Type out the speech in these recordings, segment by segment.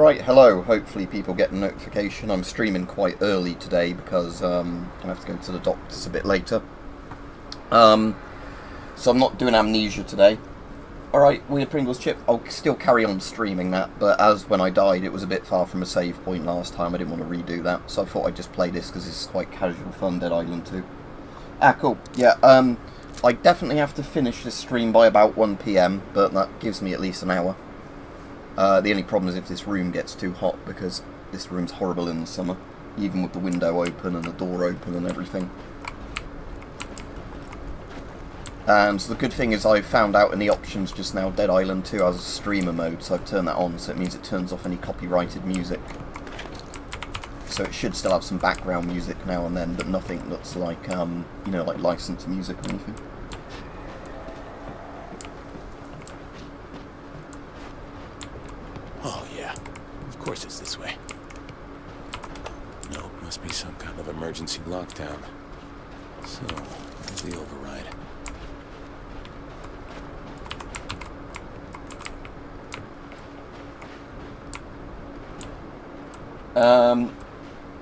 Right, hello. Hopefully people get a notification. I'm streaming quite early today because I have to go to the doctors a bit later. So I'm not doing Amnesia today. Alright, Weird Pringles Chip. I'll still carry on streaming that, but as when I died, it was a bit far from a save point last time. I didn't want to redo that, so I thought I'd just play this because this is quite casual fun, Dead Island 2. Ah, cool. Yeah, I definitely have to finish this stream by about 1 PM, but that gives me at least an hour. The only problem is if this room gets too hot, because this room's horrible in the summer, even with the window open and the door open and everything. And the good thing is I found out in the options just now Dead Island 2 has a streamer mode, so I've turned that on, so it means it turns off any copyrighted music. So it should still have some background music now and then, but nothing that's like, you know, like licensed music or anything. Oh, yeah. Of course it's this way. No, it must be some kind of emergency lockdown. So, where's the override?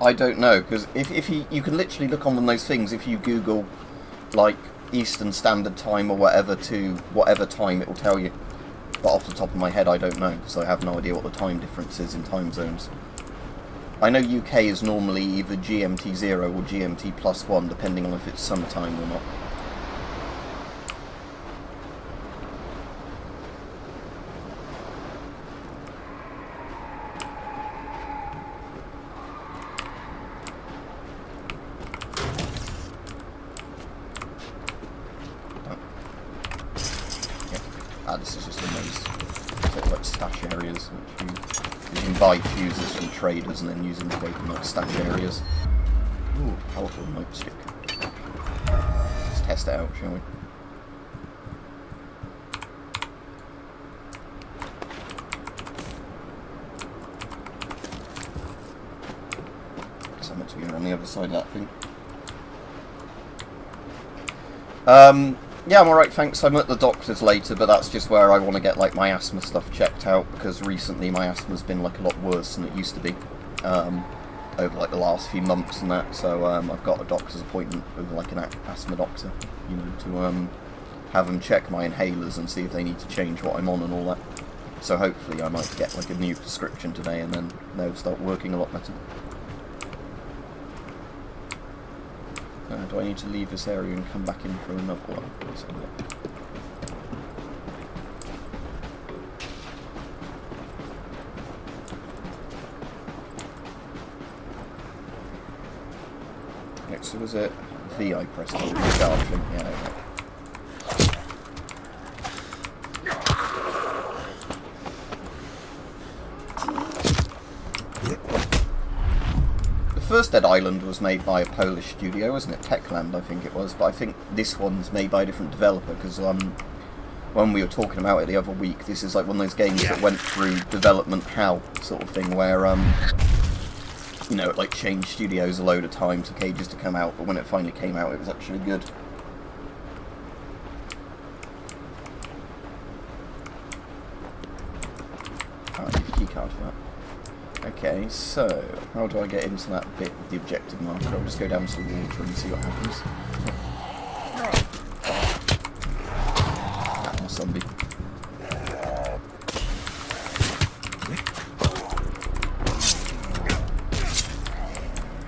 I don't know, because if you can literally look on one of those things, if you Google, like, Eastern Standard Time or whatever to whatever time, it will tell you. But off the top of my head, I don't know, because I have no idea what the time difference is in time zones. I know UK is normally either GMT 0 or GMT +1, depending on if it's summertime or not. This is just a nice like stash areas, which you can buy fuses from traders and then use them to open like stash areas. Ooh, powerful nightstick. Let's test it out, shall we? Guess I'm meant to be on the other side of that thing. Yeah, I'm alright, thanks. I'm at the doctor's later, but that's just where I want to get like my asthma stuff checked out, because recently my asthma's been like a lot worse than it used to be over like the last few months and that. So I've got a doctor's appointment with like an asthma doctor, you know, to have them check my inhalers and see if they need to change what I'm on and all that. So hopefully I might get like a new prescription today, and then they'll start working a lot better. Do I need to leave this area and come back in for another one? Let's have a look. Next, was it V I pressed on the charging? Yeah, okay. The first Dead Island was made by a Polish studio, wasn't it? Techland, I think it was, but I think this one's made by a different developer, because when we were talking about it the other week, this is like one of those games that went through development hell sort of thing, where you know, it like changed studios a load of times, took ages to come out, but when it finally came out, it was actually good. Oh, I need a keycard for that. Okay, so how do I get into that bit with the objective marker? I'll just go down to the water and see what happens. Ah, more zombie.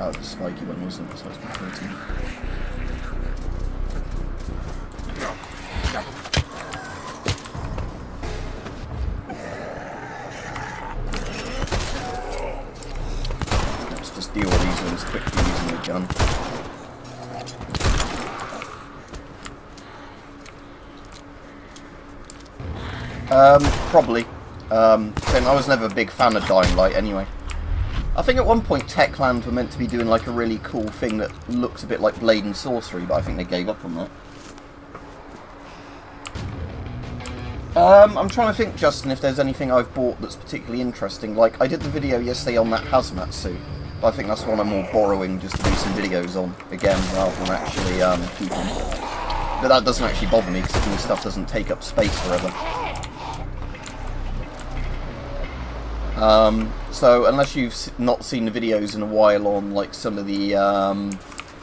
Oh, the spiky one wasn't, so it's my protein. Deal with these ones quickly using the gun. Probably. I was never a big fan of Dying Light anyway. I think at one point Techland were meant to be doing like a really cool thing that looks a bit like Blade and Sorcery, but I think they gave up on that. I'm trying to think, Justin, if there's anything I've bought that's particularly interesting. Like, I did the video yesterday on that hazmat suit. But I think that's one I'm more borrowing just to do some videos on, again, rather than actually keeping. But that doesn't actually bother me, because the stuff doesn't take up space forever. So unless you've not seen the videos in a while on like some of the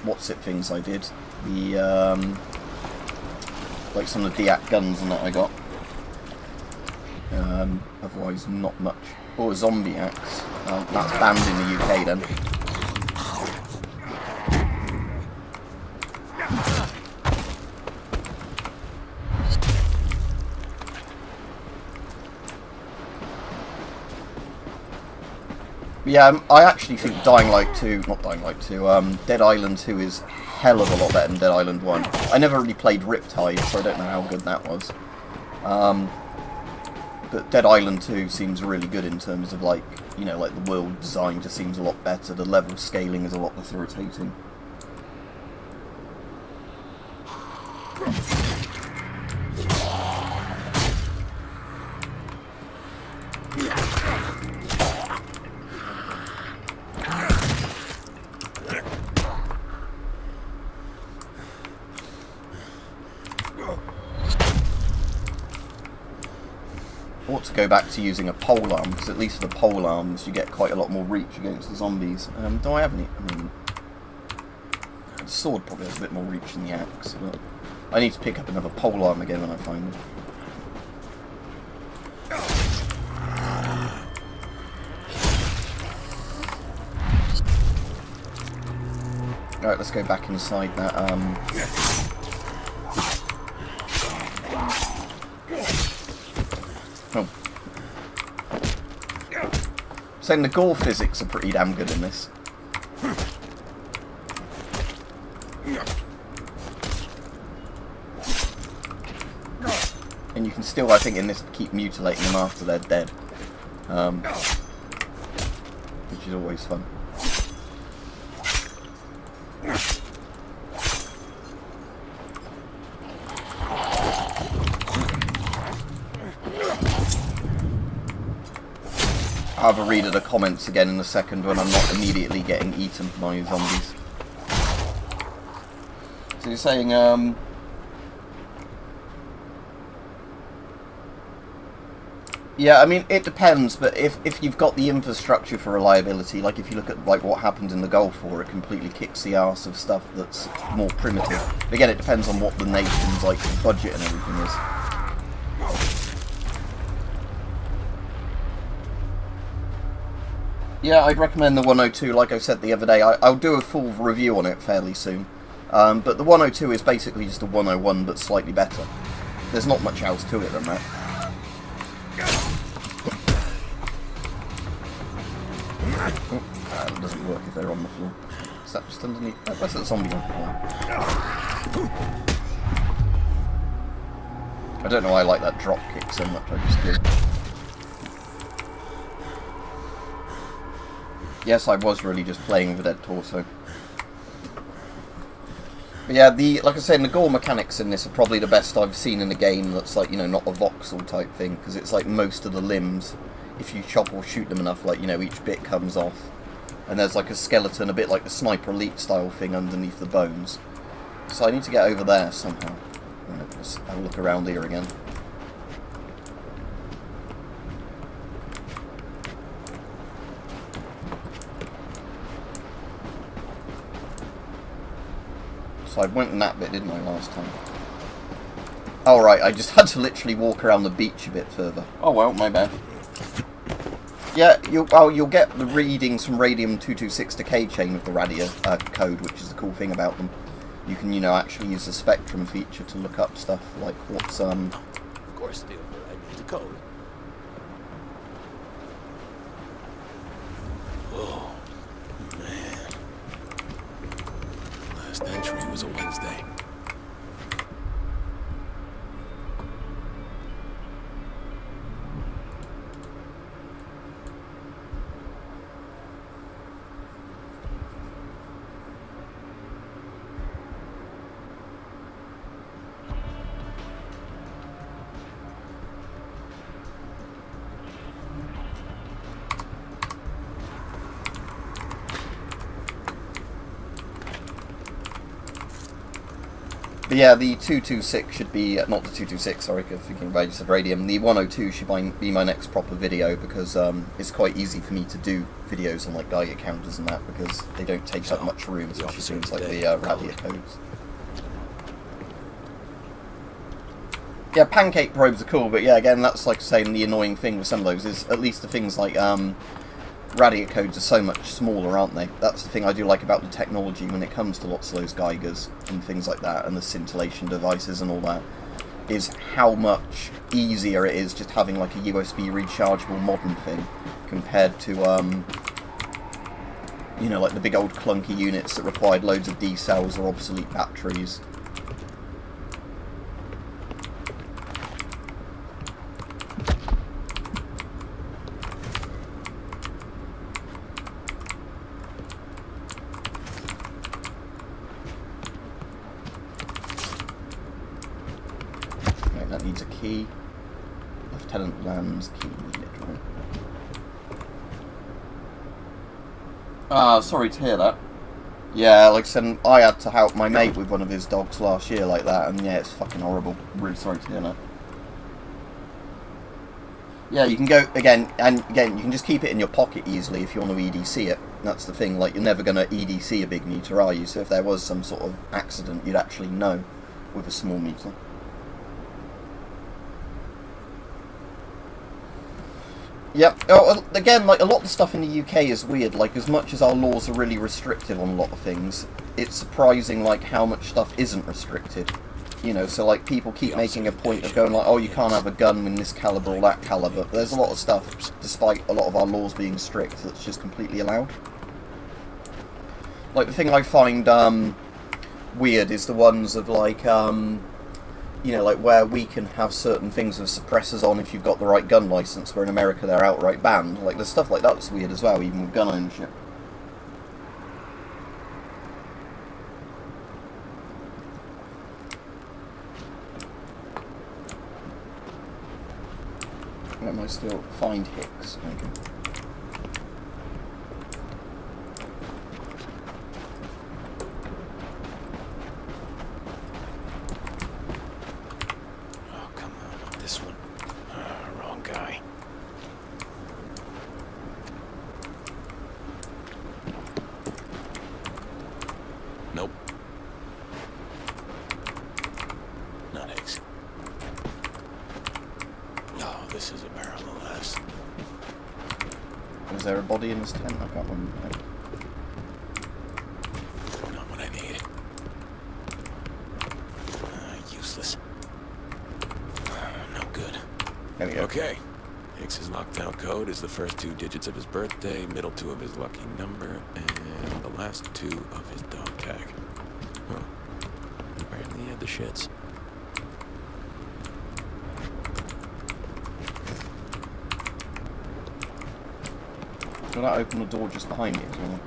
what's it things I did, the like some of the DIAC guns and that I got. Otherwise, not much. Or a zombie axe. That's banned in the UK then. Yeah, I actually think Dead Island 2 is hell of a lot better than Dead Island 1. I never really played Riptide, so I don't know how good that was. But Dead Island 2 seems really good in terms of, like, you know, like the world design just seems a lot better. The level scaling is a lot less irritating. Ought to go back to using a polearm, because at least with the polearms you get quite a lot more reach against the zombies. Do I have any? I mean, the sword probably has a bit more reach than the axe, but I need to pick up another polearm again when I find them. Alright, let's go back inside that. Oh. Saying the gore physics are pretty damn good in this. And you can still, I think, in this, keep mutilating them after they're dead. Which is always fun. I'll have a read of the comments again in a second when I'm not immediately getting eaten by zombies. So you're saying, yeah, I mean, it depends, but if you've got the infrastructure for reliability, like if you look at like what happened in the Gulf War, it completely kicks the arse of stuff that's more primitive. Again, it depends on what the nation's like budget and everything is. Yeah, I'd recommend the 102, like I said the other day. I'll do a full review on it fairly soon. But the 102 is basically just a 101, but slightly better. There's not much else to it than that. Oh, that doesn't work if they're on the floor. Is that just underneath? Oh, that's a zombie on the floor. I don't know why I like that drop kick so much, I just do. Yes, I was really just playing with Dead Torso. But yeah, like I said, the gore mechanics in this are probably the best I've seen in a game that's like, you know, not a voxel type thing, because it's like most of the limbs, if you chop or shoot them enough, like, you know, each bit comes off. And there's like a skeleton, a bit like the Sniper Elite style thing underneath the bones. So I need to get over there somehow. Right, let's have a look around here again. So I went in that bit, didn't I, last time? Oh, right, I just had to literally walk around the beach a bit further. Oh, well, my bad. Yeah, you'll get the readings from Radium-226 decay chain of the radio code, which is the cool thing about them. You can, you know, actually use the spectrum feature to look up stuff like what's, Of course, the override the code. Oh, man. Last entry was a Wednesday. But yeah, the 226 should be, not the 226, sorry, thinking about just of radium. The 102 should be my next proper video, because it's quite easy for me to do videos on like Geiger counters and that, because they don't take up much room, especially things like the radio codes. Yeah, pancake probes are cool, but yeah, again, that's like saying the annoying thing with some of those is at least the things like radio codes are so much smaller, aren't they? That's the thing I do like about the technology when it comes to lots of those Geigers and things like that, and the scintillation devices and all that, is how much easier it is just having like a USB rechargeable modern thing compared to, you know, like the big old clunky units that required loads of D cells or obsolete batteries. That needs a key. Lieutenant Lamb's key needed, right? Ah, sorry to hear that. Yeah, like I said, I had to help my mate with one of his dogs last year like that, and yeah, it's fucking horrible. Really sorry to hear that. Yeah, you can go, again, and again, you can just keep it in your pocket easily if you want to EDC it. That's the thing, like, you're never going to EDC a big meter, are you? So if there was some sort of accident, you'd actually know with a small meter. Yep. Oh, again, like, a lot of the stuff in the UK is weird. Like, as much as our laws are really restrictive on a lot of things, it's surprising, like, how much stuff isn't restricted. You know, so, like, people keep making a point of going, like, oh, you can't have a gun in this caliber or that caliber. But there's a lot of stuff, despite a lot of our laws being strict, that's just completely allowed. Like, the thing I find weird is the ones of, like, you know, like where we can have certain things with suppressors on if you've got the right gun license, where in America they're outright banned. Like, there's stuff like that that's weird as well, even with gun ownership. Where am I still? Find Hicks. Okay. Nope. Not eggs. Oh, this is a barrel of laughs. Was there a body in this tent? I can't remember. Not what I need. Useless. No good. There we go. Okay. Hicks's lockdown code is the first 2 digits of his birthday, middle 2 of his lucky number, and the last 2 of his dog tag. Huh. Apparently he had the shits. Did I open the door just behind me as well?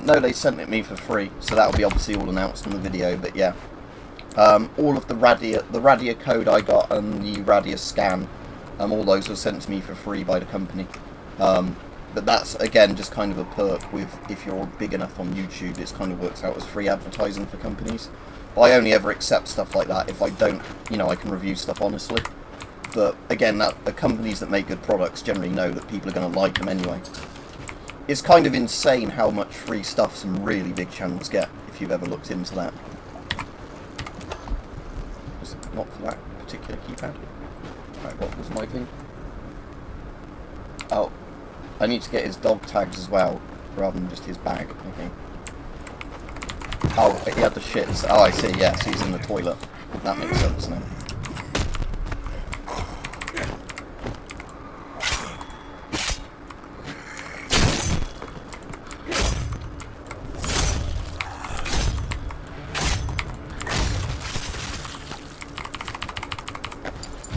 No, they sent it me for free, so that'll be obviously all announced in the video, but yeah. All of the Radia code I got and the Radia scan, all those were sent to me for free by the company. But that's, again, just kind of a perk with, if you're big enough on YouTube, it kind of works out as free advertising for companies. But I only ever accept stuff like that if I don't, you know, I can review stuff honestly. But again, the companies that make good products generally know that people are going to like them anyway. It's kind of insane how much free stuff some really big channels get, if you've ever looked into that. Was it not for that particular keypad? Right, what was my thing? Oh, I need to get his dog tags as well, rather than just his bag, I think. Oh, he had the shits. Oh, I see, yeah, so he's in the toilet. That makes sense now.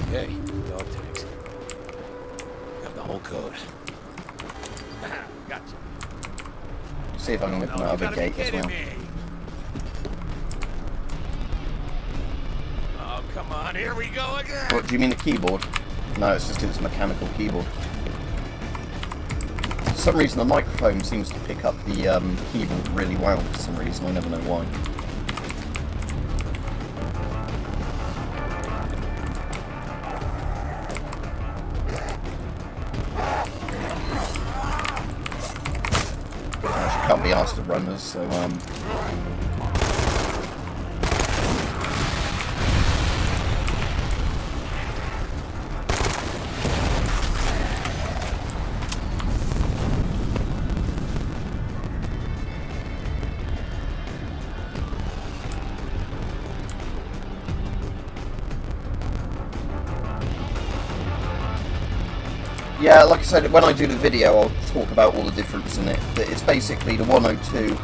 Okay, dog tags. Got the whole code. Gotcha. See if I can open that other gate as well. Oh, come on, here we go again. What, do you mean the keyboard? No, it's just because it's a mechanical keyboard. some reason the microphone seems to pick up the keyboard really well for some reason, I never know why. Actually can't be asked to runners, so yeah, like I said, when I do the video, I'll talk about all the difference in it. But it's basically the 102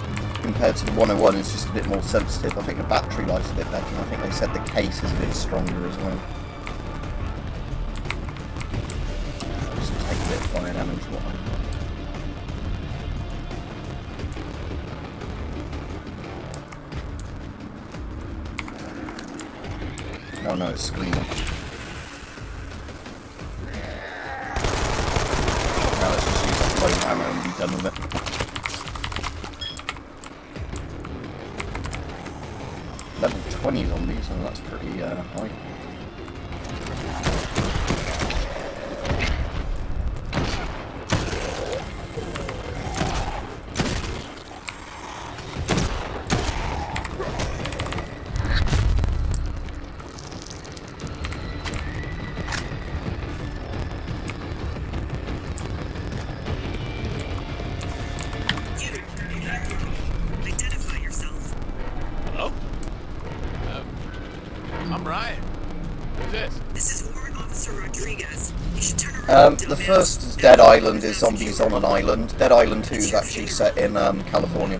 compared to the 101 is just a bit more sensitive. I think the battery life's a bit better, and I think they said the case is a bit stronger as well. Just take a bit of fire damage. Oh no, it's screaming. Now let's just use that load ammo and be done with it. Level 20s on these, and that's pretty high. I'm Ryan. Who's this? This is Warrant Officer Rodriguez. You should turn around. The first Dead Island is zombies on an island. Dead Island 2 is actually set in California.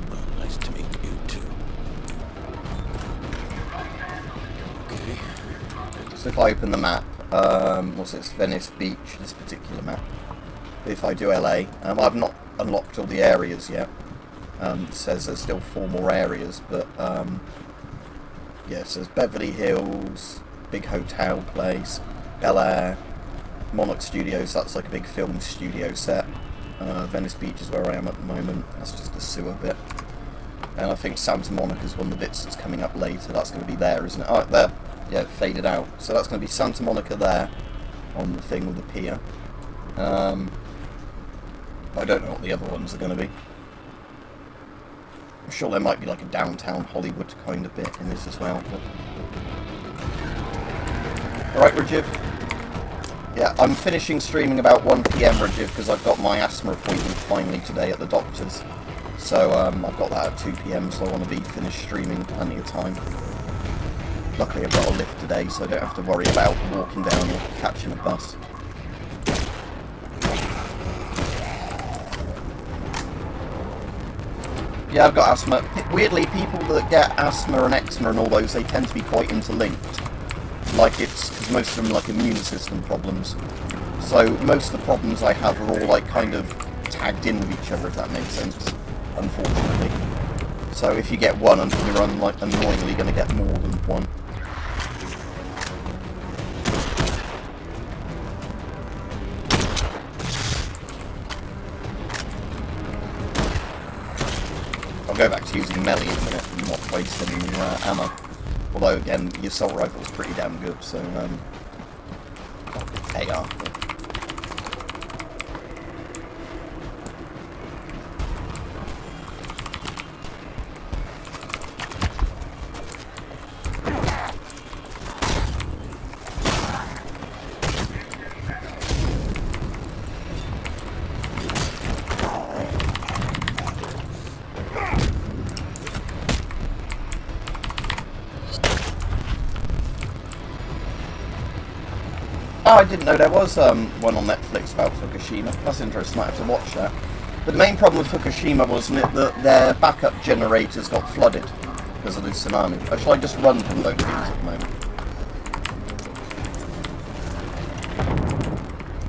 Well, nice to meet you too. Okay. So if I open the map, what's this? Venice Beach, this particular map. If I do LA, I've not unlocked all the areas yet. It says there's still 4 more areas, but yeah, it says Beverly Hills, big hotel place, Bel Air, Monarch Studios, that's like a big film studio set. Venice Beach is where I am at the moment, that's just the sewer bit. And I think Santa Monica is one of the bits that's coming up later, that's going to be there, isn't it? Oh, there, yeah, it faded out. So that's going to be Santa Monica there, on the thing with the pier. I don't know what the other ones are going to be. I'm sure there might be like a downtown Hollywood kind of bit in this as well. But... Alright, Rajiv. Yeah, I'm finishing streaming about 1 PM, Rajiv, because I've got my asthma appointment finally today at the doctor's. So I've got that at 2 PM, so I want to be finished streaming plenty of time. Luckily I've got a lift today, so I don't have to worry about walking down or catching a bus. Yeah, I've got asthma. Weirdly, people that get asthma and eczema and all those, they tend to be quite interlinked. Like it's, because most of them are like immune system problems. So most of the problems I have are all like kind of tagged in with each other, if that makes sense, unfortunately. So if you get one, you're annoyingly going to get more than one. I'll go back to using melee in a minute and not waste any ammo. Although again, the assault rifle is pretty damn good, so AR. Oh, I didn't know there was one on Netflix about Fukushima. That's interesting, I might have to watch that. But the main problem with Fukushima wasn't it that their backup generators got flooded because of the tsunami. Or shall I just run from those things at the moment?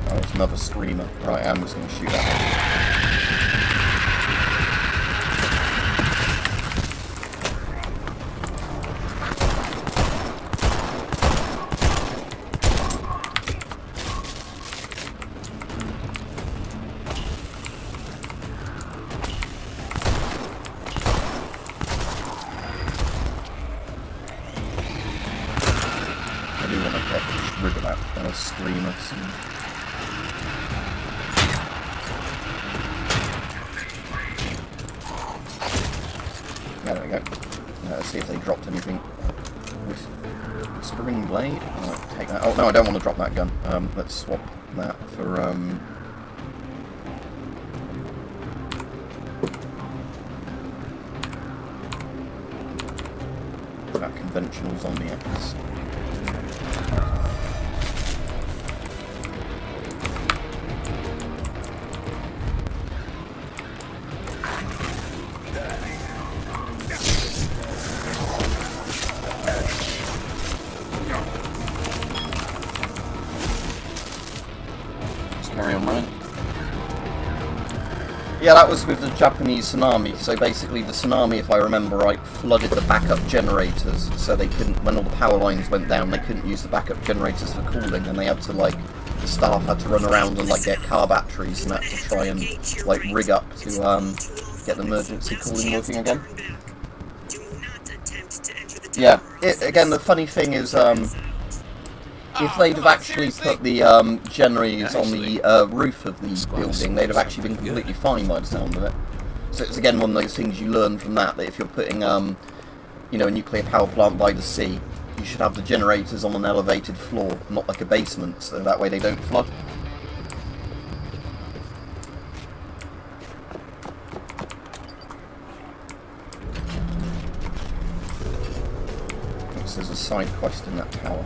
Oh, there's another screamer. Right, I'm just going to shoot that. There we go. Let's see if they dropped anything. Spring blade. I'll take that. Oh no, I don't want to drop that gun. Let's swap that for that conventional zombie X. Carry on running. Yeah, that was with the Japanese tsunami. So basically the tsunami, if I remember right, flooded the backup generators. So they couldn't, when all the power lines went down, they couldn't use the backup generators for cooling, and they had to, like, the staff had to run around and, like, get car batteries and that to try and, like, rig up to get the emergency cooling working again. Yeah, again, the funny thing is, if they'd have actually put the generators on the roof of the building, they'd have actually been completely fine by the sound of it. So it's again one of those things you learn from that if you're putting, you know, a nuclear power plant by the sea, you should have the generators on an elevated floor, not like a basement, so that way they don't flood. Oops, there's a side quest in that tower.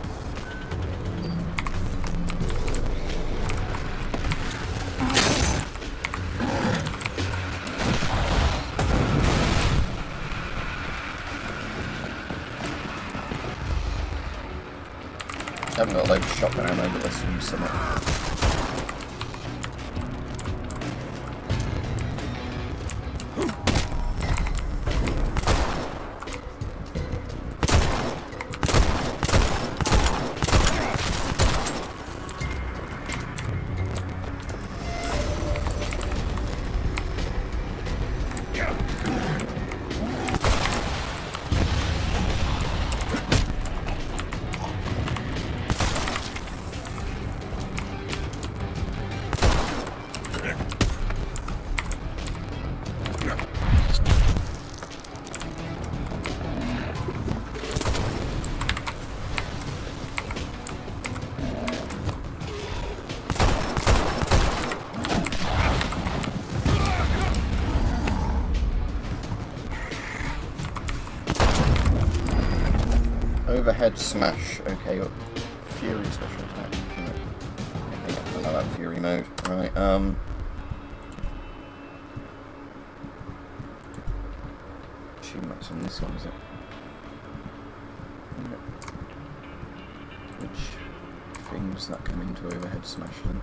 I haven't got a load of shotgun ammo, but let's use some of it. Overhead smash. Okay, Fury special attack. I like that Fury mode. Right, assume that's on this one, is it? Yep. Which thing does that come into overhead smash then?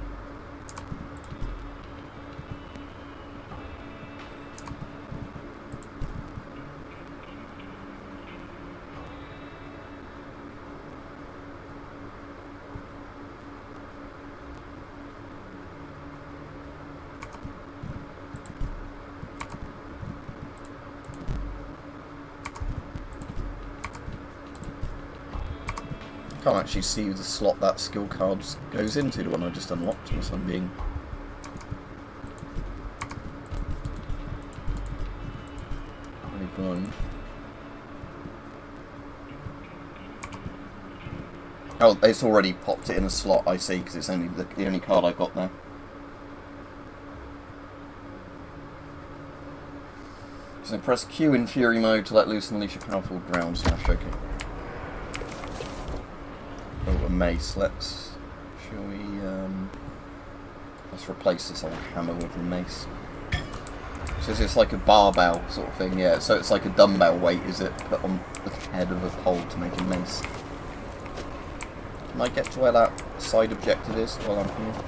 Can't actually see the slot that skill card goes into, the one I just unlocked, unless I'm being really blind. Oh, it's already popped it in a slot, I see, because it's only the only card I've got there. So press Q in Fury mode to let loose and unleash a powerful ground smash. Okay. Oh, a mace. Let's replace this old hammer with a mace. So it's like a barbell sort of thing, yeah. So it's like a dumbbell weight, is it? Put on the head of a pole to make a mace. Can I get to where that side objective is while I'm here?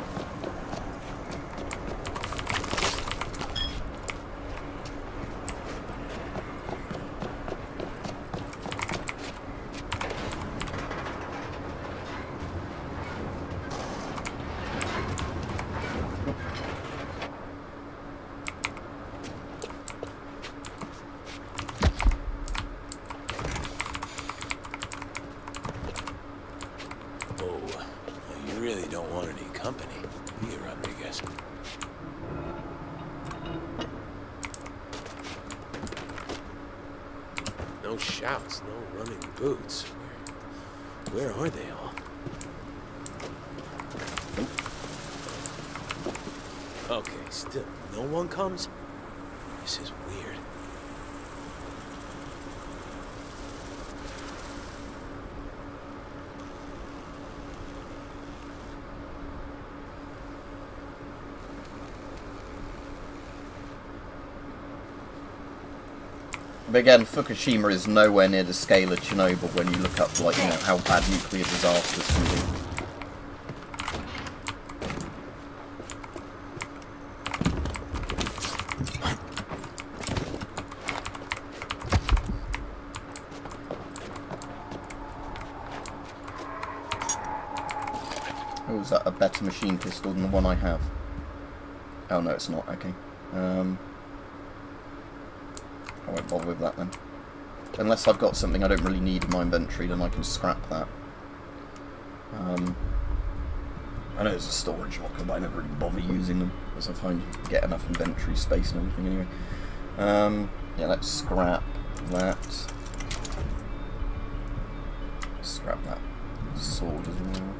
no shouts, no running boots. Where are they all? Okay, still, no one comes? This is weird. But again, Fukushima is nowhere near the scale of Chernobyl when you look up, like, you know, how bad nuclear disasters can be. Oh, is that a better machine pistol than the one I have? Oh no, it's not. Okay. I won't bother with that then. Unless I've got something I don't really need in my inventory, then I can scrap that. I know there's a storage locker, but I never really bother using them, because I find you get enough inventory space and everything anyway. Yeah, let's scrap that. Scrap that sword as well.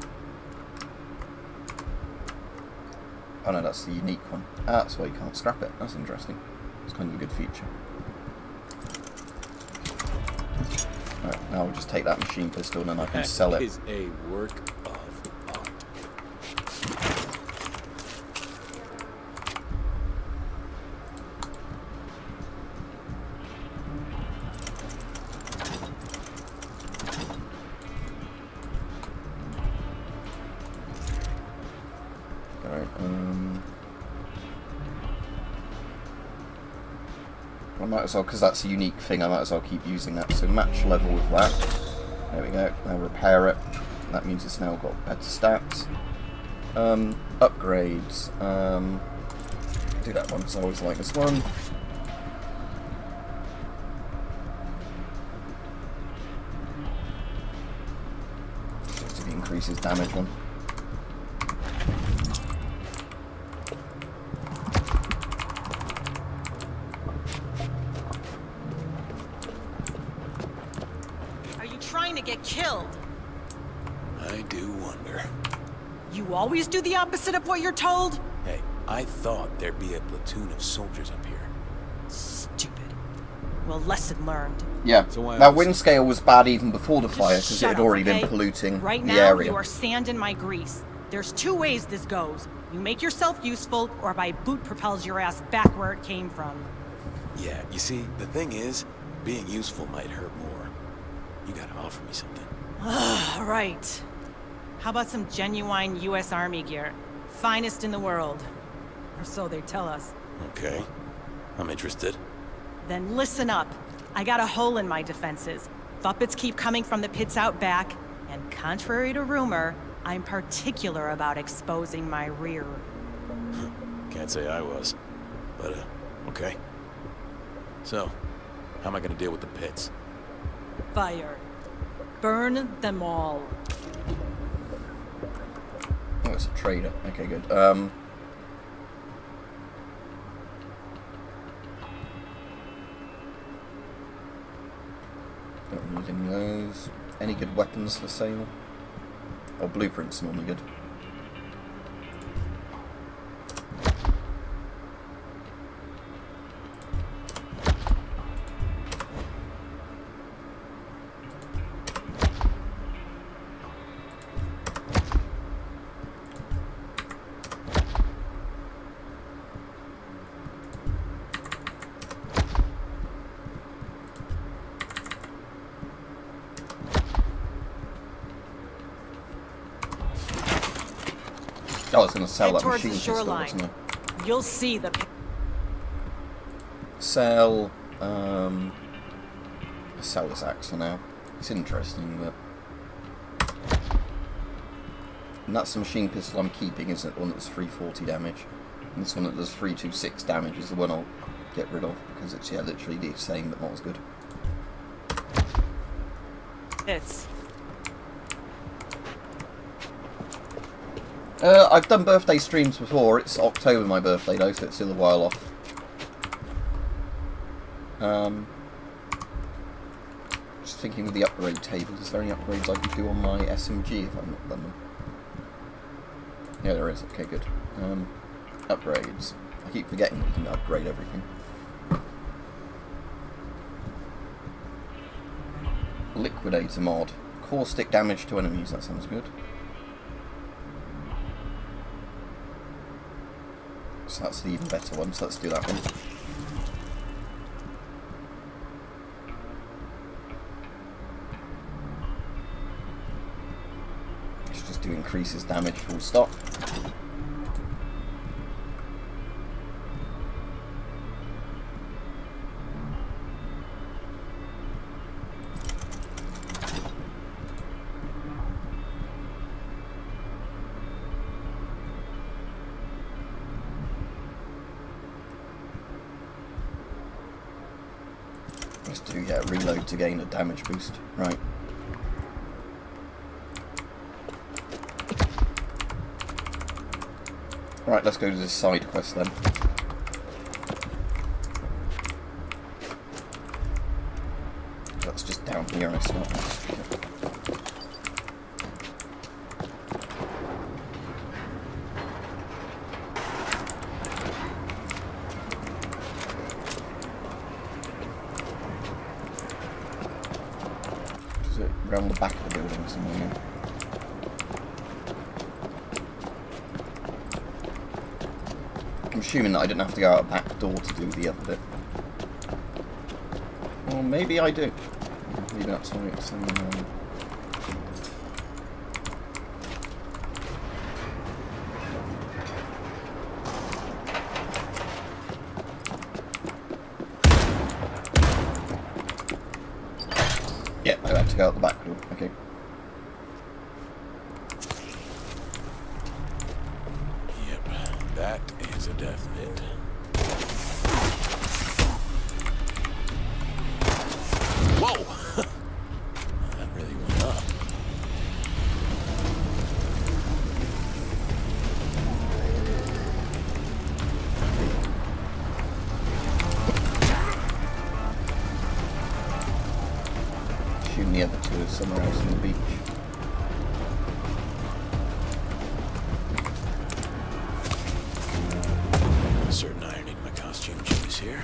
Oh no, that's the unique one. Ah, that's why you can't scrap it. That's interesting. It's kind of a good feature. Alright, now we'll just take that machine pistol and then I can sell it. That is a work of art. Alright, I might as well, because that's a unique thing, I might as well keep using that. So match level with that. There we go. Now repair it. That means it's now got better stats. Upgrades. Do that one because I always like this one. Just to increase his damage one. To get killed. I do wonder. You always do the opposite of what you're told? Hey, I thought there'd be a platoon of soldiers up here. Stupid. Well, lesson learned. Yeah, So that wind scale was bad even before the fire because it Shut had up, already okay? been polluting Right the now, area. you are sand in my grease. There's two ways this goes. You make yourself useful, or my boot propels your ass back where it came from. Yeah, you see, the thing is, being useful might hurt more. You gotta offer me something. Right. How about some genuine U.S. Army gear? Finest in the world. Or so they tell us. Okay, I'm interested. Then listen up. I got a hole in my defenses. Puppets keep coming from the pits out back, and contrary to rumor, I'm particular about exposing my rear. Can't say I was, but okay. So, how am I gonna deal with the pits? Fire. Burn them all. Oh, it's a trader. Okay, good. Don't need any of those. Any good weapons for sale? Oh, blueprints normally good. I was going to sell Head that towards machine the pistol, shoreline. wasn't I? You'll see the... Sell this axe for now. It's interesting, but... And that's the machine pistol I'm keeping, isn't it? The one that does 340 damage. And this one that does 326 damage is the one I'll get rid of, because it's, yeah, literally the same, but not as good. It's... I've done birthday streams before. It's October, my birthday, though, so it's still a while off. just thinking with the upgrade table, is there any upgrades I could do on my SMG if I've not done them? Yeah, there is. Okay, good. Upgrades. I keep forgetting that you can upgrade everything. Liquidator mod. Core stick damage to enemies, that sounds good. So that's the even better one, so let's do that one. Let's just do increases damage full stop. Let's do, yeah, reload to gain a damage boost. Right. Right, let's go to this side quest then. That's just down here, I start. Around the back of the building somewhere. I'm assuming that I didn't have to go out a back door to do the other bit. Well, maybe I do. Maybe that's why it's yeah, I had to go out the back door. Okay. Yep, that is a definite. Whoa! That really went up. Assume the other two is somewhere else on the beach. Certain ironing my costume choice here.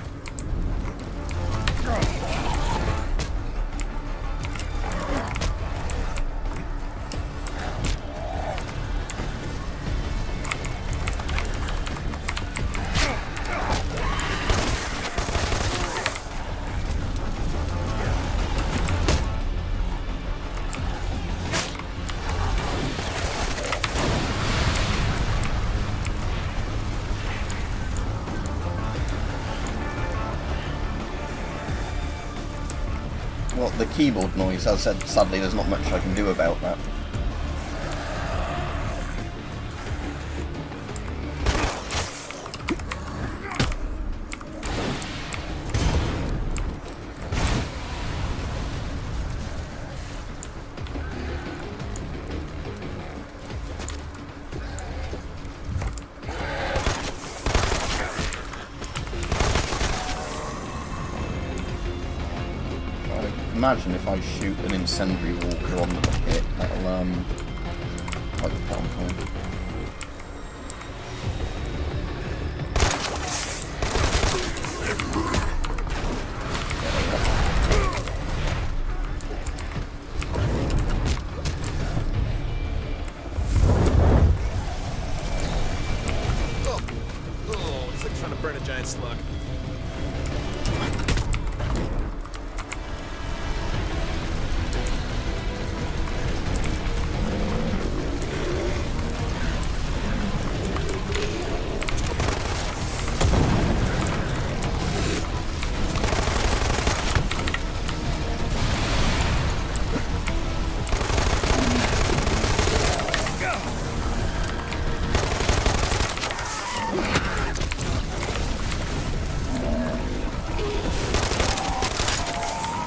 Well, the keyboard noise, as I said, sadly there's not much I can do about that. Imagine if I shoot an incendiary walker on the hit, that'll like the palm coin. Oh, it's like trying to burn a giant slug.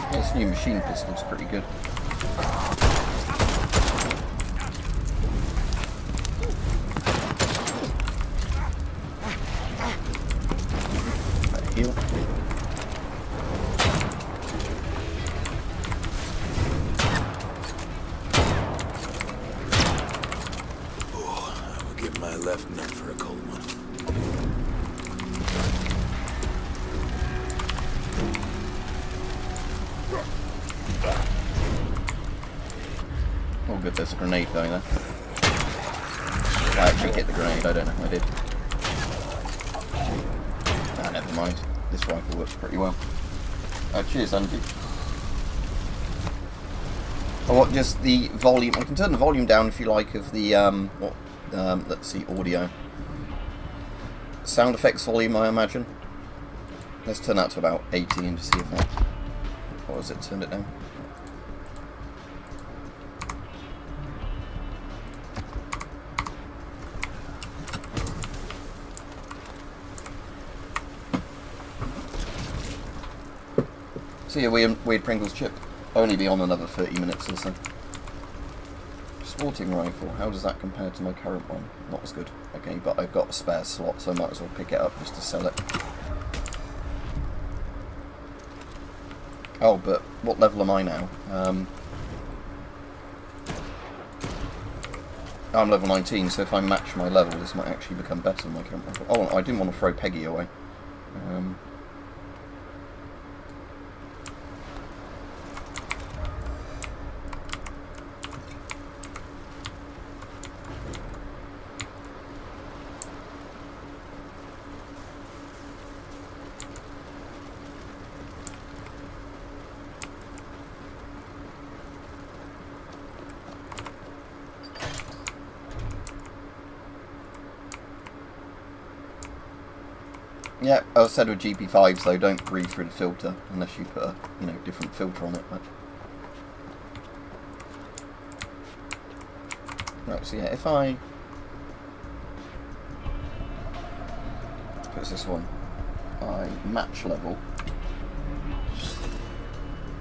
This new machine pistol's pretty good. Heal. cold one. Oh good, there's a grenade going there. I actually hit the grenade, I don't know if I did. Ah, never mind. This rifle works pretty well. Cheers, Andy. Oh, what, just the volume? I can turn the volume down if you like of the, let's see, audio. Sound effects volume, I imagine. Let's turn that to about 18 to see if that... What was it? Turned it down. See a weird Pringles chip. Only be on another 30 minutes or so. Sporting rifle, how does that compare to my current one? Not as good. Okay, but I've got a spare slot, so I might as well pick it up just to sell it. Oh, but what level am I now? I'm level 19, so if I match my level, this might actually become better than my current rifle. Oh, I didn't want to throw Peggy away. Yeah, I said with GP5s though, don't breathe through the filter unless you put a, different filter on it. But... Right, so yeah, if I put this one, I match level.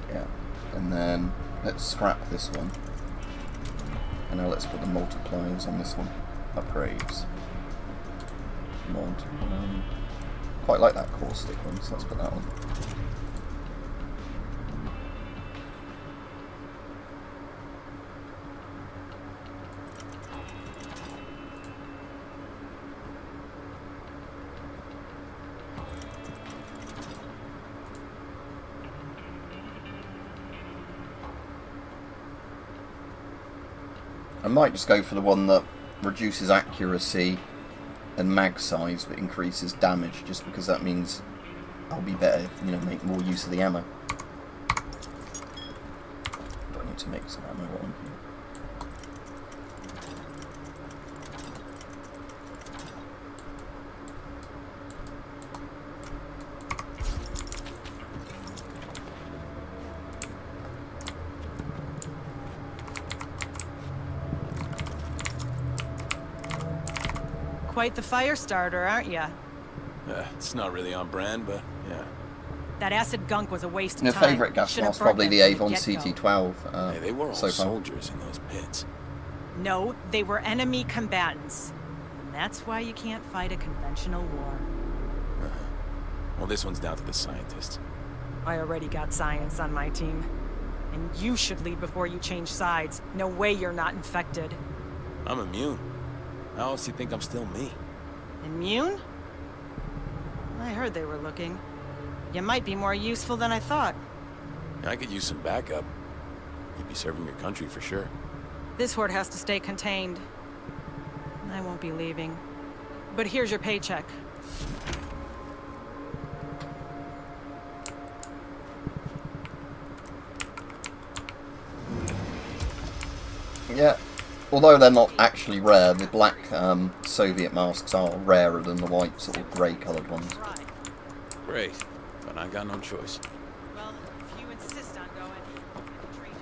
Yeah, and then let's scrap this one. And now let's put the multipliers on this one. Upgrades. Mod. Quite like that caustic one, so let's put that on. I might just go for the one that reduces accuracy and mag size but increases damage, just because that means I'll be better, make more use of the ammo. Do I need to make some ammo on here? Quite the fire starter, aren't ya? It's not really on brand, but yeah. That acid gunk was a waste of Your time. favourite gas Should've mask burnt probably them the from Avon get-go. CT12. Hey, they were all so far. soldiers in those pits. No, they were enemy combatants. And that's why you can't fight a conventional war. Well, this one's down to the scientists. I already got science on my team. And you should leave before you change sides. No way you're not infected. I'm immune. How else do you think I'm still me? Immune? I heard they were looking. You might be more useful than I thought. I could use some backup. You'd be serving your country for sure. This horde has to stay contained. I won't be leaving. But here's your paycheck. Yeah, although they're not actually rare, the black Soviet masks are rarer than the white sort of grey coloured ones. Great, but I got no choice. Well, if you insist on going, I can treat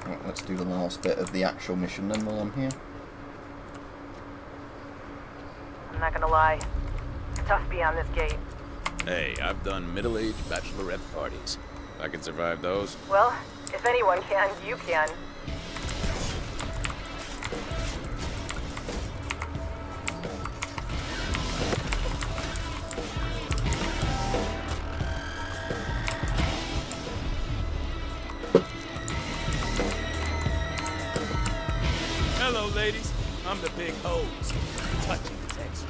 it. Right, let's do the last bit of the actual mission then while I'm here. I'm not gonna lie. It's tough beyond this gate. Hey, I've done middle-aged bachelorette parties. If I can survive those. Well, if anyone can, you can. Hello, ladies. I'm the big hose. Touching texture.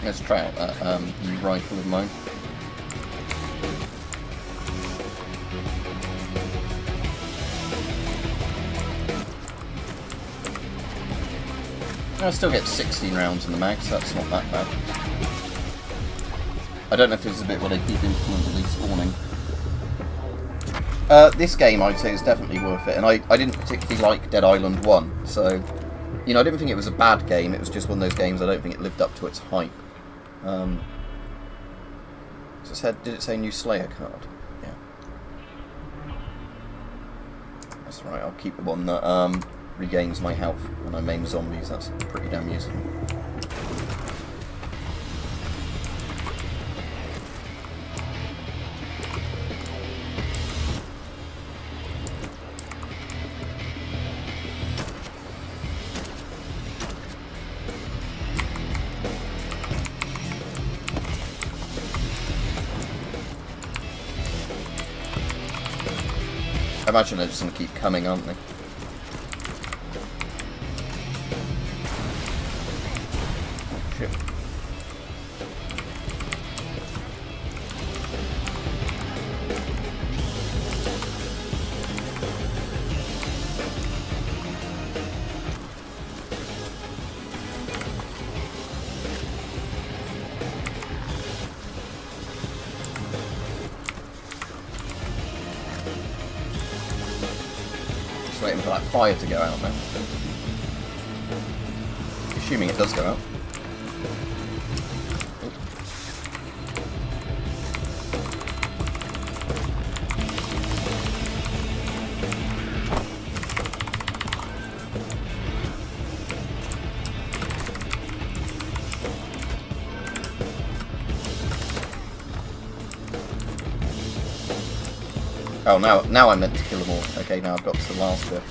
Let's try out that new rifle of mine. I still get 16 rounds in the mag, so that's not that bad. I don't know if this is a bit where they keep intermittently spawning. This game, I'd say, is definitely worth it, and I didn't particularly like Dead Island 1, so, you know, I didn't think it was a bad game, it was just one of those games I don't think it lived up to its hype. Did it say new Slayer card? Yeah. That's right, I'll keep the one that regains my health when I maim zombies, that's pretty damn useful. I imagine they're just going to keep coming, aren't they? Oh, shit. Waiting for that fire to go out now. Assuming it does go out. Oh, now I meant to kill them all. Okay, now I've got to the last bit.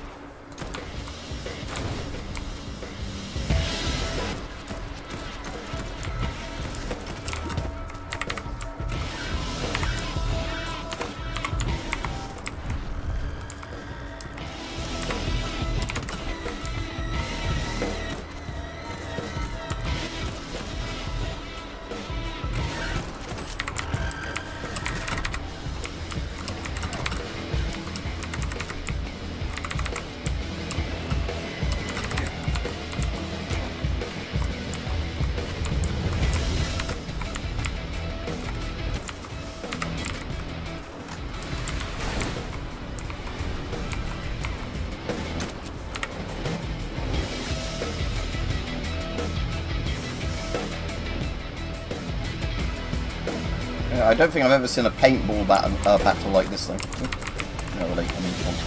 I don't think I've ever seen a paintball battle like this though. No, well, they come in front.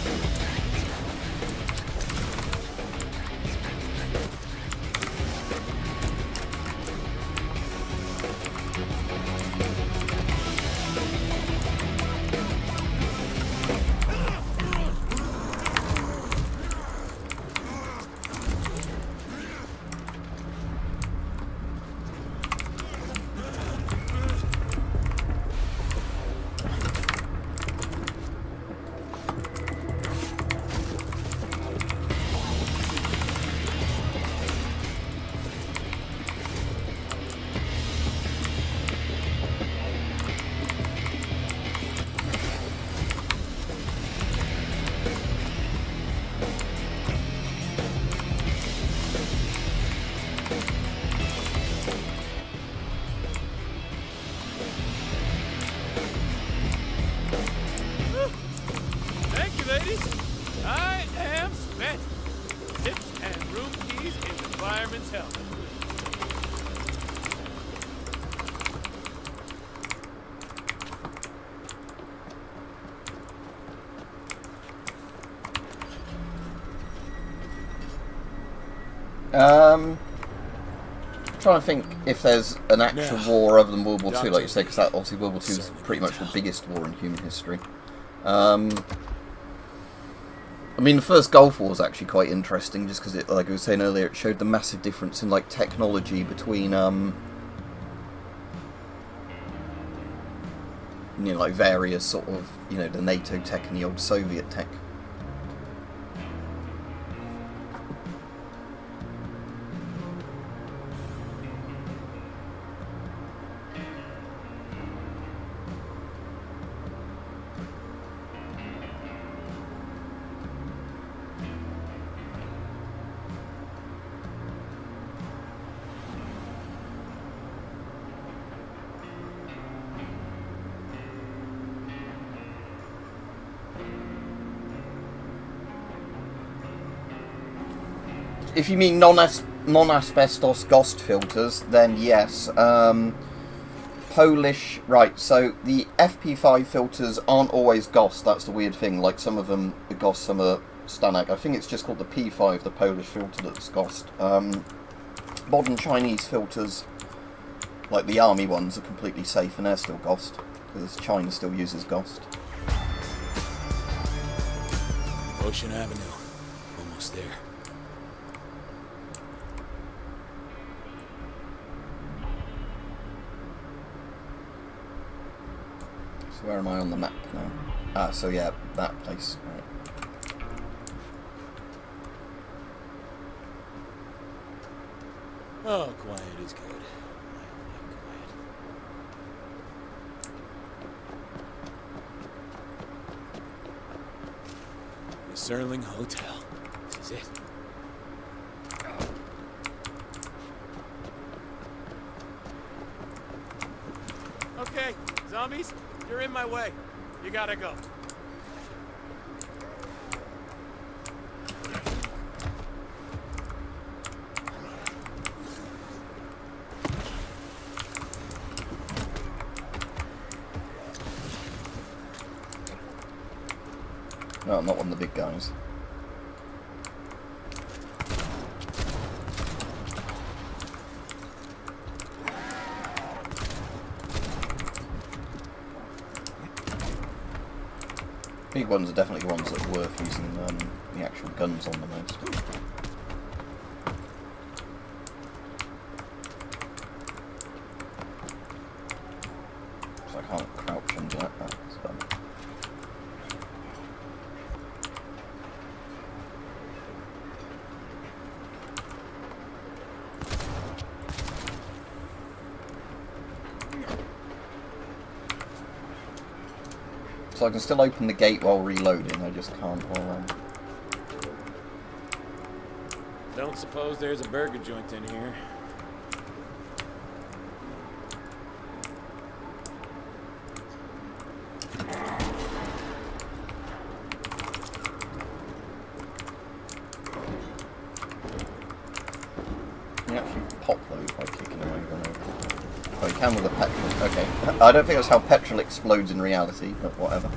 Trying to think if there's an actual war other than World War II, like you say, because obviously World War II is pretty much the biggest war in human history. I mean, the first Gulf War was actually quite interesting, just because it, like I was saying earlier, it showed the massive difference in like technology between, you know, like various sort of, you know, the NATO tech and the old Soviet tech. If you mean non-asbestos GOST filters, then yes. Polish, right, so the FP5 filters aren't always GOST, that's the weird thing. Like, some of them are GOST, some are Stanak. I think it's just called the P5, the Polish filter, that's GOST. Modern Chinese filters, like the army ones, are completely safe and they're still GOST, because China still uses GOST. Ocean Avenue. Almost there. So where am I on the map now? Ah, so yeah, that place. Right. Oh, quiet is good. Quiet. The Serling Hotel. This is it. Okay, zombies, you're in my way. You gotta go. No, I'm not one of the big guys. Big ones are definitely the ones that are worth using the actual guns on the most. So I can't crouch under that. That's done. So I can still open the gate while reloading, I just can't while Don't suppose there's a burger joint in here. you can actually pop those by kicking them over and over. Oh, you can with the petrol. Okay. I don't think that's how petrol explodes in reality, but whatever.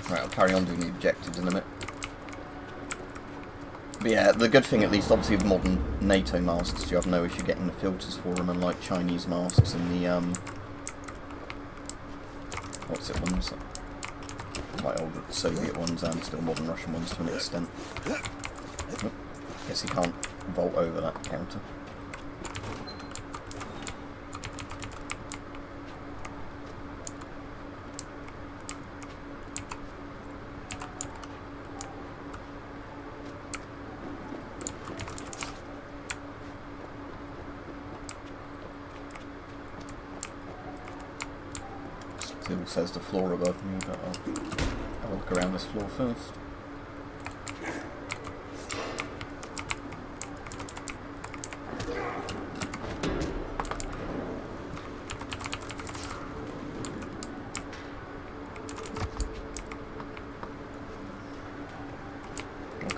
Right, I'll carry on doing the objectives in a minute. But yeah, the good thing, at least, obviously with modern NATO masks, you have no issue getting the filters for them, unlike Chinese masks and the, what's it ones? Quite old Soviet ones and still modern Russian ones to an extent. Oh, guess you can't vault over that counter. still says the floor above me, but I'll look around this floor first.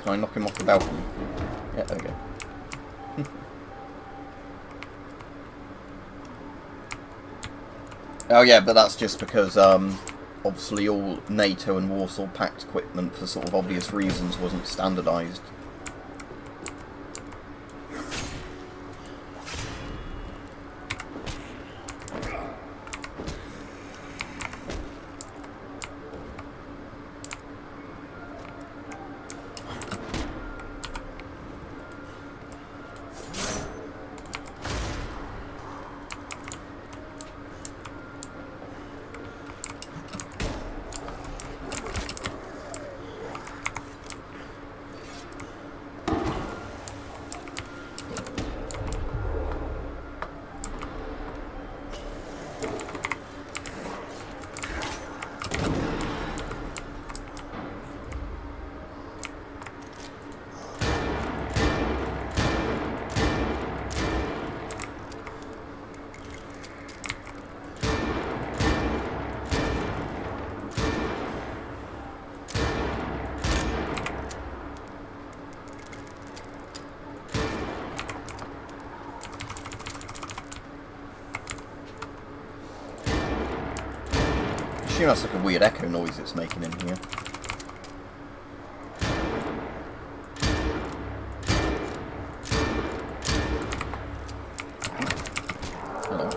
Can I knock him off the balcony? Yeah, there we go. Oh yeah, but that's just because obviously all NATO and Warsaw Pact equipment, for sort of obvious reasons, wasn't standardised. I assume that's like a weird echo noise it's making in here. Hello.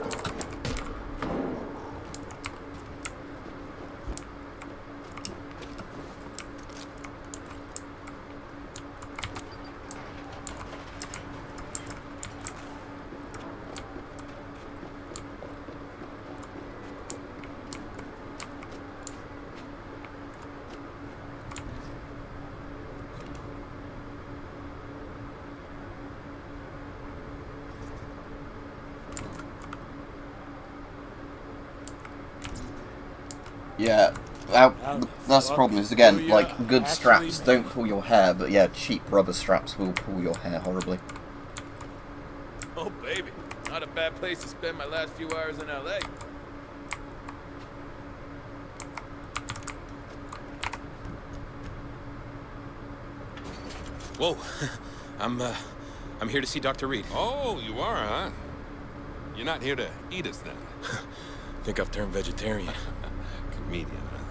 Yeah, that's the problem is, again, like, good straps don't pull your hair, but yeah, cheap rubber straps will pull your hair horribly. Oh, baby. Not a bad place to spend my last few hours in LA. Whoa. I'm here to see Dr. Reed. Oh, you are, huh? You're not here to eat us, then? Think I've turned vegetarian. Comedian, huh?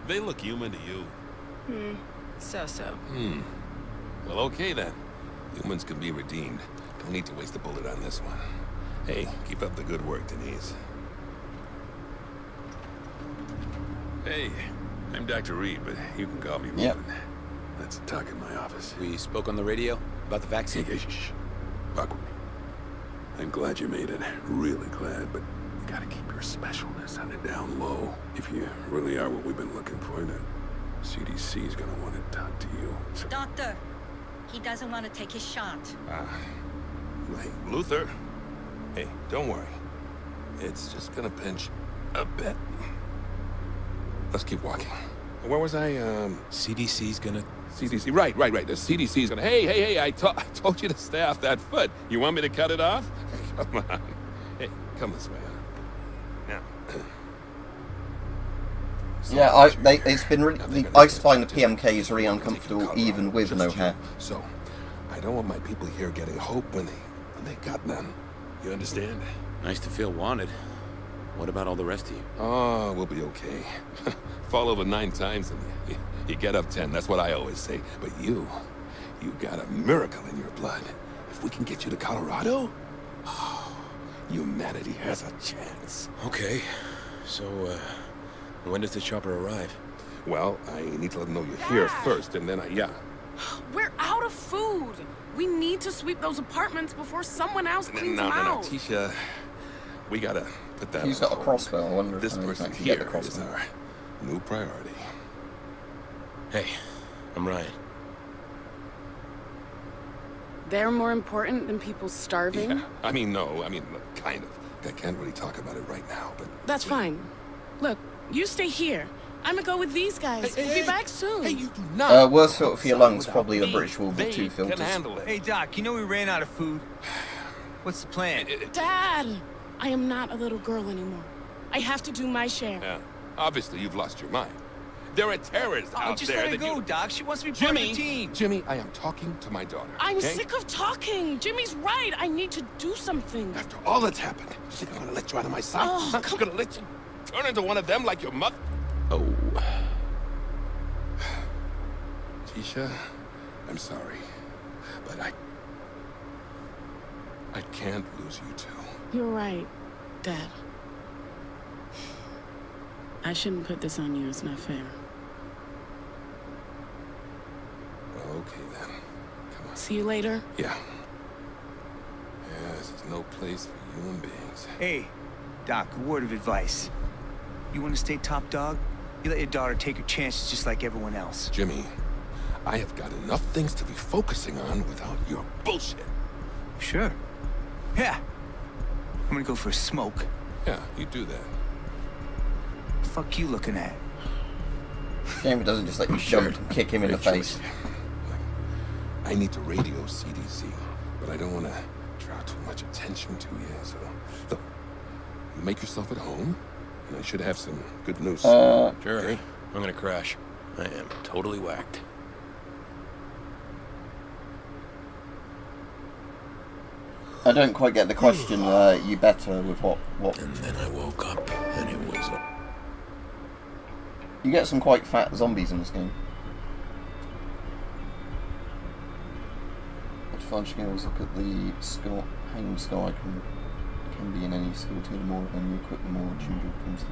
They look human to you. So. Well, okay, then. Humans can be redeemed. Don't need to waste a bullet on this one. Hey, keep up the good work, Denise. Hey, I'm Dr. Reed, but you can call me Ruben. Yep. Let's talk in my office. We spoke on the radio about the vaccine. Hey, shh. Talk with me. I'm glad you made it. Really glad, but you gotta keep your specialness on it down low. If you really are what we've been looking for, then CDC is gonna want to talk to you. So... Doctor, he doesn't want to take his shot. Hey, Luther. Hey, don't worry. It's just gonna pinch a bit. Let's keep walking. Where was I? CDC's gonna... CDC, right. The CDC's gonna... Hey, I told you to stay off that foot. You want me to cut it off? Come on. Hey, come this way, huh? Now. Yeah, it's been really... I find the PMK is really uncomfortable even with no hair. So, I don't want my people here getting hope when they got none. You understand? Nice to feel wanted. What about all the rest of you? Oh, we'll be okay. Fall over 9 times and you get up 10. That's what I always say. But you got a miracle in your blood. If we can get you to Colorado, humanity has a chance. Okay. So, when does the chopper arrive? Well, I need to let them know you're here first, and then yeah. We're out of food. We need to sweep those apartments before someone else cleans them out. No, Tisha. We gotta put that. He's got a crossbow. I wonder if this I can person actually get the here is crossbow. our new priority. Hey, I'm Ryan. They're more important than people starving? Yeah. No, kind of. I can't really talk about it right now, but... That's fine. Look, you stay here. I'm gonna go with these guys. We'll be back soon. Hey, you do not. Worst filter for your lungs, without probably the me. British will be They 2 filters. can handle it. Hey, Doc, you know we ran out of food. What's the plan? Dad, I am not a little girl anymore. I have to do my share. Yeah, obviously you've lost your mind. There are terrorists Oh, out just there let her that go, you... Doc. She wants to be part of Jimmy, the team. Jimmy, I am talking to my daughter. I'm okay? sick of talking. Jimmy's right. I need to do something. After all that's happened, you think I'm gonna let you out of my sight? Oh, I'm gonna let you turn into one of them like your mother? Oh. Tisha, I'm sorry, but I can't lose you two. You're right, Dad. I shouldn't put this on you. It's not fair. Okay then, come on. See you later. Yeah. Yeah, this is no place for human beings. Hey, Doc, a word of advice. You want to stay top dog? You let your daughter take her chances just like everyone else. Jimmy, I have got enough things to be focusing on without your bullshit. Sure. Yeah. I'm gonna go for a smoke. Yeah, you do that. Fuck you looking at? Shame it doesn't just let you jump and kick him in the Great face. choice. I need to radio CDC, but I don't want to draw too much attention to you, so... Look, you make yourself at home, and I should have some good news. Sure. I'm gonna crash. I am totally whacked. I don't quite get the question, you better with what... And then I woke up, and it was... You get some quite fat zombies in this game. Fudge skills, look at the skill, hanging skill icon. Can be in any skill tier. The more of them you equip, the more change comes to.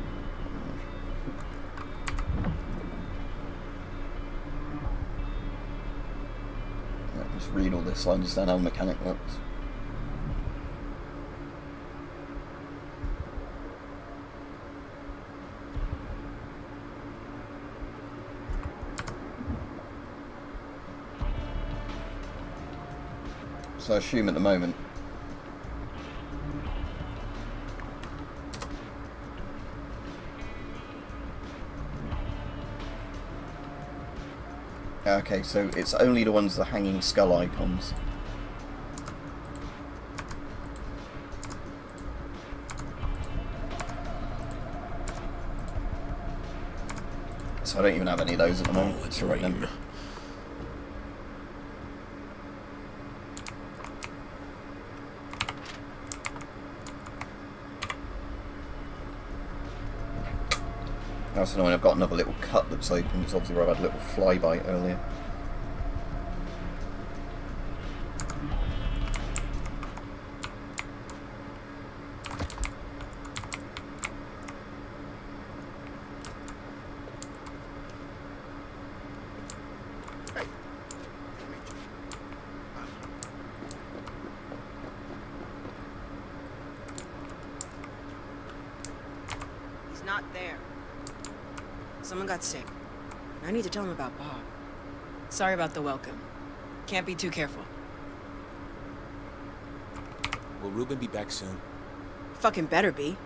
Just read all this so I understand how the mechanic works. So I assume at the moment okay, so it's only the ones with the hanging skull icons. So I don't even have any of those at the moment. It's right then. rain. That's annoying, I've got another little cut that's open. It's obviously where I had a little flyby earlier. He's not there. Someone got sick. I need to tell him about Bob. Sorry about the welcome. Can't be too careful. Will Ruben be back soon? Fucking better be.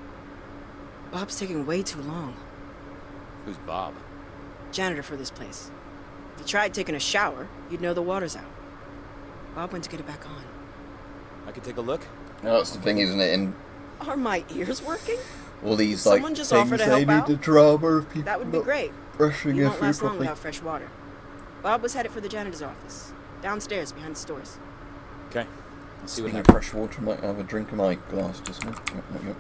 Bob's taking way too long. Who's Bob? Janitor for this place. If you tried taking a shower, you'd know the water's out. Bob went to get it back on. I could take a look? No, that's the thing, isn't it? In Are my ears working? all these Someone like just things, offered to they help need out? the drama of people That would be not great. brushing You their won't food last long properly. without fresh water. Bob was headed for the janitor's office. Downstairs, behind the stores. Okay. Let's see what Speaking of happens. fresh water, I might have a drink of my glass just now. Yep.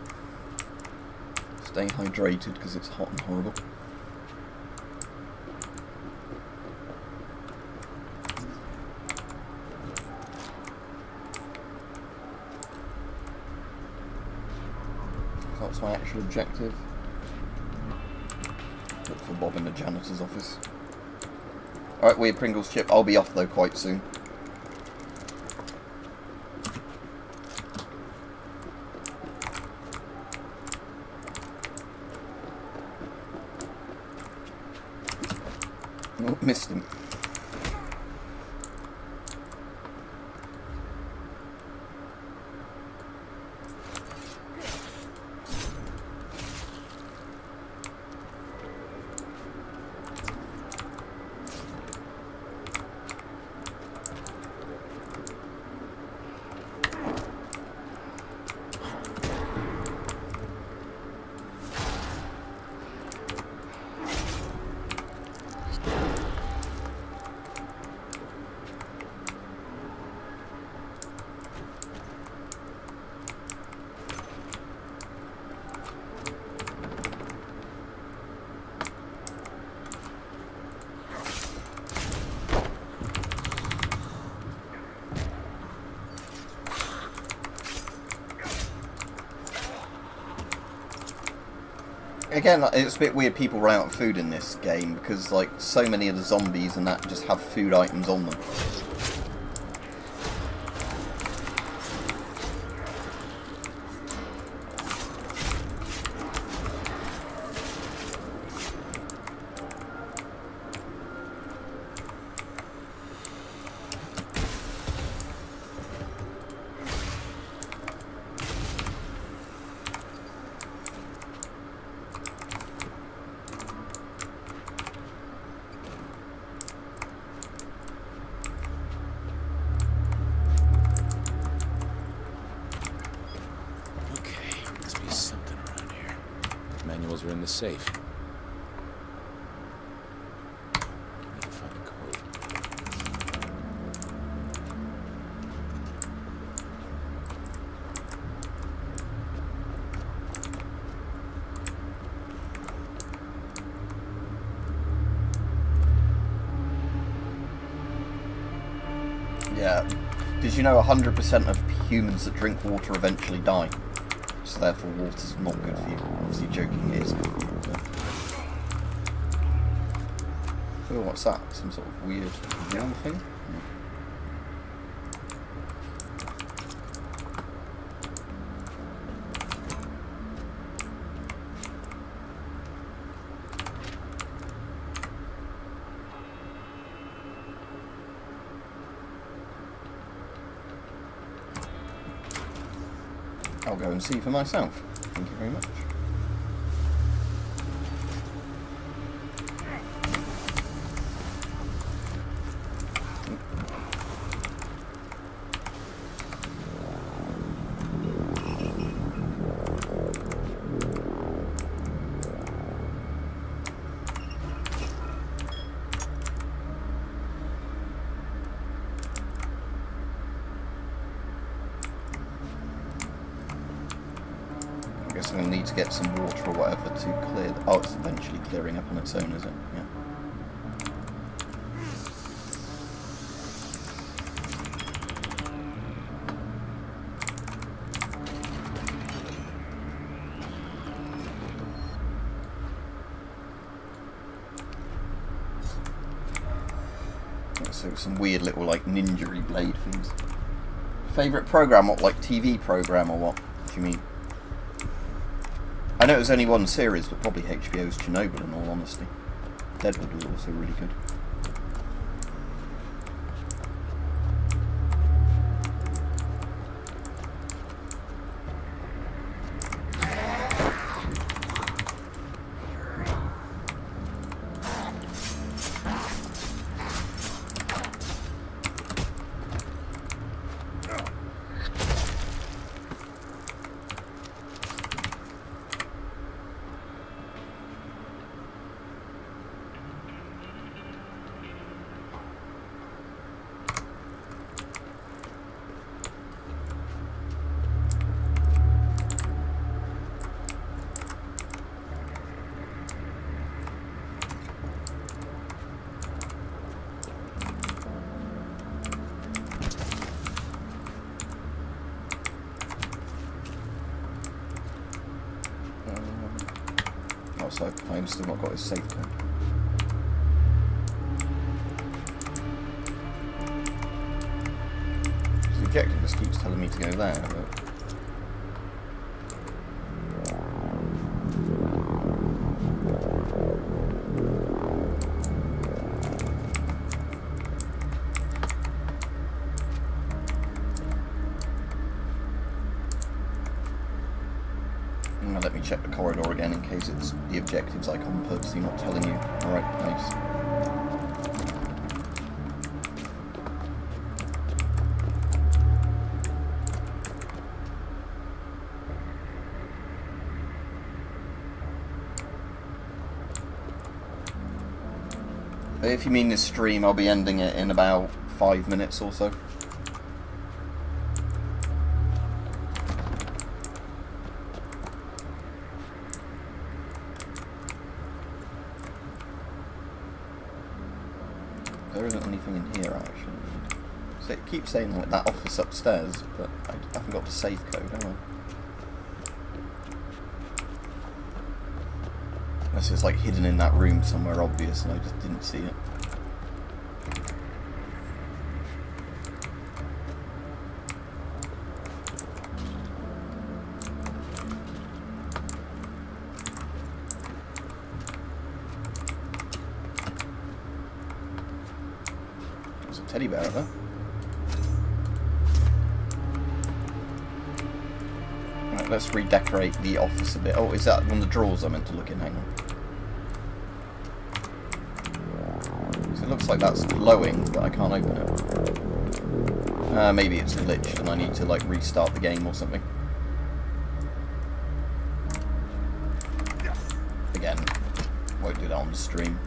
Stay hydrated because it's hot and horrible. So that's my actual objective. Look for Bob in the janitor's office. Alright, weird Pringles chip. I'll be off though quite soon. Oh, missed him. Again, it's a bit weird people run out of food in this game, because like so many of the zombies and that just have food items on them. Manuals are in the safe. Need to find a code. Yeah. Did you know 100% of humans that drink water eventually die? So therefore water's not good for you. Obviously joking, it is good for you. But... oh, what's that? Some sort of weird wall thing? I'll go and see for myself. Thank you very much. I guess I'm going to need to get some water or whatever to clear... oh, it's eventually clearing up on its own, is it? Yeah. So some weird little like ninja-y blade things. Favourite program? What, like TV program or what? What do you mean? I know there's only one series, but probably HBO's Chernobyl in all honesty. Deadwood was also really good. So I've still not got his safe code. The objective just keeps telling me to go there, but... let me check the corridor again in case it's the objectives icon purposely not telling you the right place. If you mean this stream, I'll be ending it in about 5 minutes or so. There isn't anything in here actually. So it keeps saying like that office upstairs, but I haven't got the safe code, have I? Unless it's like hidden in that room somewhere obvious and I just didn't see it. There's a teddy bear there. Right, let's redecorate the office a bit. Oh, is that one of the drawers I meant to look in? Hang on. So it looks like that's glowing, but I can't open it. Maybe it's glitched and I need to like restart the game or something. Again, won't do that on the stream.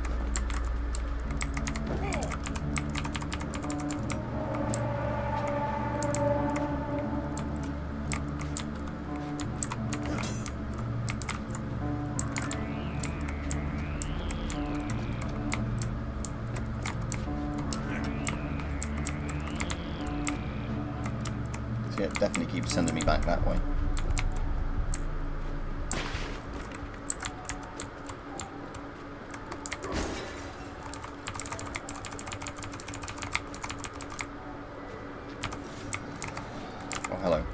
Yeah, it definitely keeps sending me back that way. Oh, hello.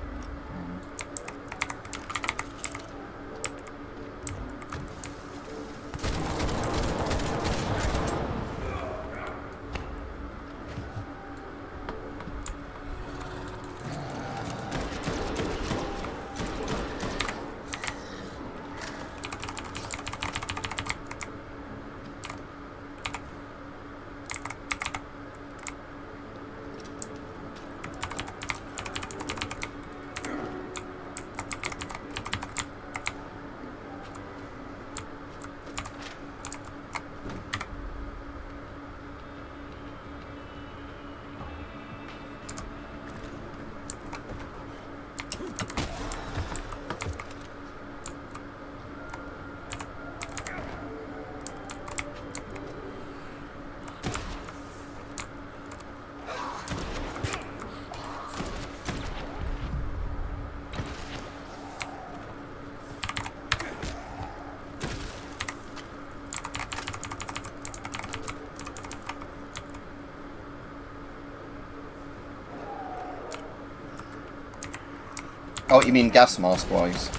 Oh, you mean gas mask wise?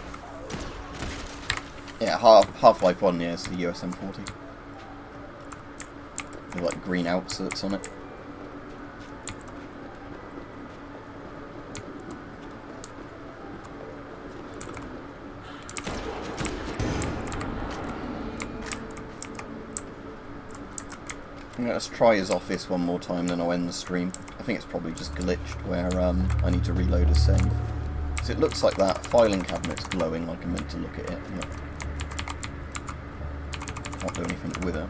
Yeah, Half-Life 1, yeah, it's the USM40. With like green outserts on it. Let's try his office one more time, then I'll end the stream. I think it's probably just glitched where I need to reload a save. Because it looks like that filing cabinet's glowing like I'm meant to look at it. Yeah. Can't do anything with it.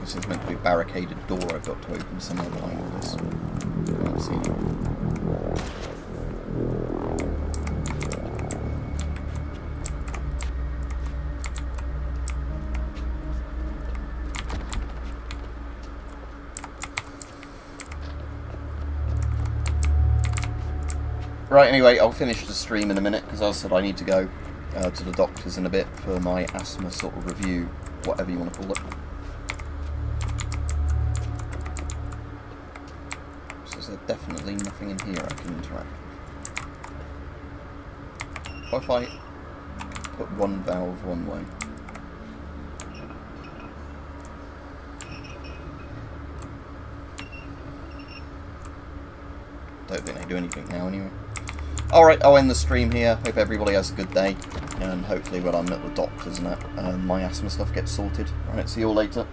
This is meant to be a barricaded door I've got to open somewhere behind all this. Can't see it. Right, anyway, I'll finish the stream in a minute because as I said I need to go to the doctors in a bit for my asthma sort of review, whatever you want to call it. There's definitely nothing in here I can interact with. What if I put one valve one way? Don't think they do anything now anyway. Alright, I'll end the stream here. Hope everybody has a good day. And hopefully when I'm at the doctor's and that, my asthma stuff gets sorted. Alright, see you all later.